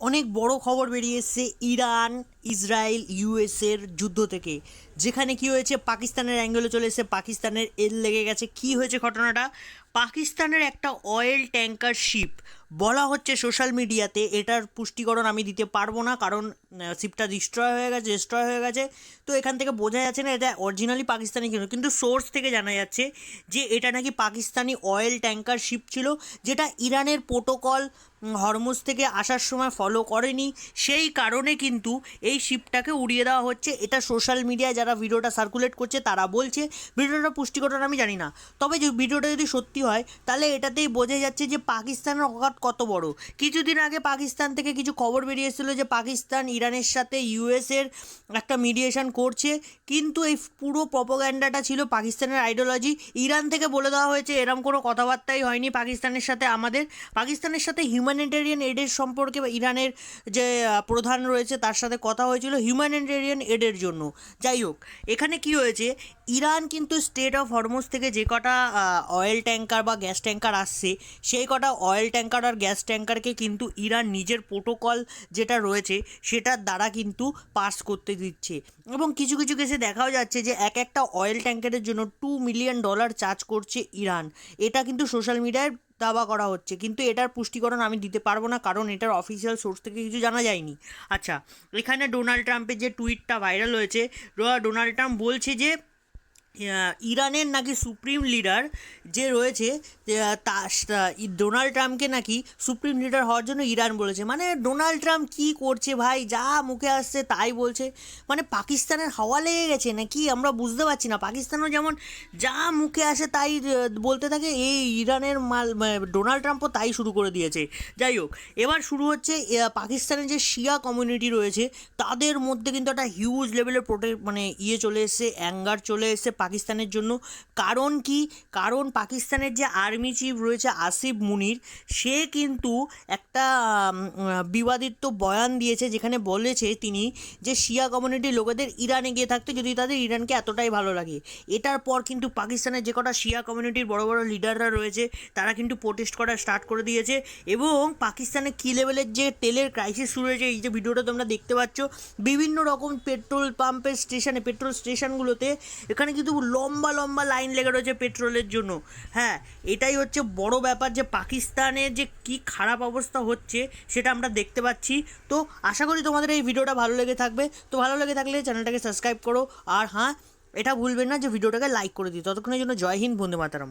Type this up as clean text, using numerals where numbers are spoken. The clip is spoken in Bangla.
অনেক বড় খবর বেরিয়ে এসছে ইরান ইসরায়েল ইউএসের যুদ্ধ থেকে, যেখানে কি হয়েছে পাকিস্তানের অ্যাঙ্গেলে চলে এসেছে, পাকিস্তানের এল লেগে গেছে। কি হয়েছে ঘটনাটা? পাকিস্তানের একটা অয়েল ট্যাঙ্কার শিপ, বলা হচ্ছে সোশ্যাল মিডিয়াতে, এটার পুষ্টিকরণ আমি দিতে পারবো না কারণ শিপটা ডিস্ট্রয় হয়ে গেছে। তো এখান থেকে বোঝা যাচ্ছে না এটা অরিজিনালি পাকিস্তানি কিন্তু সোর্স থেকে জানা যাচ্ছে যে এটা নাকি পাকিস্তানি অয়েল ট্যাঙ্কার শিপ ছিল, যেটা ইরানের প্রোটোকল হরমুজ থেকে আসার সময় ফলো করেনি। সেই কারণে কিন্তু এই শিপটাকে উড়িয়ে দেওয়া হচ্ছে। এটা সোশ্যাল মিডিয়ায় যারা ভিডিওটা সার্কুলেট করছে তারা বলছে। ভিডিওটা পুষ্টিকরণ আমি জানি না, তবে যে ভিডিওটা যদি সত্যি হয় তাহলে এটাতেই বোঝা যাচ্ছে যে পাকিস্তানের অকাত কত বড়। কিছুদিন আগে পাকিস্তান থেকে কিছু খবর বেরিয়ে এসেছিলো যে পাকিস্তান ইরানের সাথে ইউএসের একটা মিডিয়েশন করছে, কিন্তু এই পুরো প্রপোগ্যান্ডাটা ছিল পাকিস্তানের আইডিওলজি। ইরান থেকে বলে দেওয়া হয়েছে এরম কোনো কথাবার্তাই হয়নি পাকিস্তানের সাথে আমাদের। পাকিস্তানের সাথে হিউম্যানিটেরিয়ান এডের সম্পর্কে ইরানের যে প্রধান রয়েছে তার সাথে কথা হয়েছিল হিউম্যানিটেরিয়ান এডের জন্য। যাই হোক, এখানে কি হয়েছে, ইরান কিন্তু স্টেট অফ হরমুজ থেকে যে কটা অয়েল ট্যাঙ্কার বা গ্যাস ট্যাঙ্কার আসছে, সেই কটা অয়েল ট্যাঙ্কার আর গ্যাস ট্যাঙ্কারকে কিন্তু ইরান নিজের প্রোটোকল যেটা রয়েছে সেটার দ্বারা কিন্তু পাস করতে দিচ্ছে। এবং কিছু কিছু কেসে দেখাও যাচ্ছে যে এক একটা অয়েল ট্যাঙ্কারের জন্য $2 মিলিয়ন চার্জ করছে ইরান। এটা কিন্তু সোশ্যাল মিডিয়ায় দাবা করা হচ্ছে, কিন্তু এটার পুষ্টিকরণ আমি দিতে পারবো না কারণ এটার অফিসিয়াল সোর্স থেকে কিছু জানা যায়নি। আচ্ছা, এখানে ডোনাল্ড ট্রাম্পের যে টুইটটা ভাইরাল হয়েছে, ডোনাল্ড ট্রাম্প বলছে যে ইরানের নাকি সুপ্রিম লিডার যে রয়েছে ডোনাল্ড ট্রাম্পকে নাকি সুপ্রিম লিডার হওয়ার জন্য ইরান বলেছে। মানে ডোনাল্ড ট্রাম্প কী করছে ভাই, যা মুখে আসছে তাই বলছে। মানে পাকিস্তানের হাওয়া লেগে গেছে নাকি আমরা বুঝতে পারছি না। পাকিস্তানও যেমন যা মুখে আসে তাই বলতে থাকে, এই ইরানের ডোনাল্ড ট্রাম্পও তাই শুরু করে দিয়েছে। যাই হোক, এবার শুরু হচ্ছে পাকিস্তানের যে শিয়া কমিউনিটি রয়েছে তাদের মধ্যে কিন্তু একটা হিউজ লেভেলের চলে এসছে, অ্যাঙ্গার চলে এসছে পাকিস্তানের জন্য। কারণ কি? কারণ পাকিস্তানের যে আর্মি চিফ রয়েছে আসিফ মুনির, সে কিন্তু একটা বিবাদিত বয়ান দিয়েছে, যেখানে বলেছে তিনি যে শিয়া কমিউনিটির লোকেদের ইরানে গিয়ে থাকতে যদি তাদের ইরানকে এতটাই ভালো লাগে। এটার পর কিন্তু পাকিস্তানের যে কটা শিয়া কমিউনিটির বড় বড় লিডাররা রয়েছে তারা কিন্তু প্রোটেস্ট করা স্টার্ট করে দিয়েছে। এবং পাকিস্তানে কী লেভেলের যে তেলের ক্রাইসিস শুরু হয়েছে, এই যে ভিডিওটা তোমরা দেখতে পাচ্ছ, বিভিন্ন রকম পেট্রোল পাম্পের স্টেশনে, পেট্রোল স্টেশনগুলোতে এখানে কিন্তু লম্বা লম্বা লাইন লেগে রয়েছে পেট্রোলের জন্য। হ্যাঁ, এটাই হচ্ছে বড় ব্যাপার যে পাকিস্তানের যে কী খারাপ অবস্থা হচ্ছে সেটা আমরা দেখতে পাচ্ছি। তো আশা করি তোমাদের এই ভিডিওটা ভালো লেগে থাকবে। তো ভালো লেগে থাকলে চ্যানেলটাকে সাবস্ক্রাইব করো, আর হ্যাঁ, এটা ভুলবেন না যে ভিডিওটাকে লাইক করে দিই। ততক্ষণের জন্য জয় হিন্দ, বন্দে মাতরম।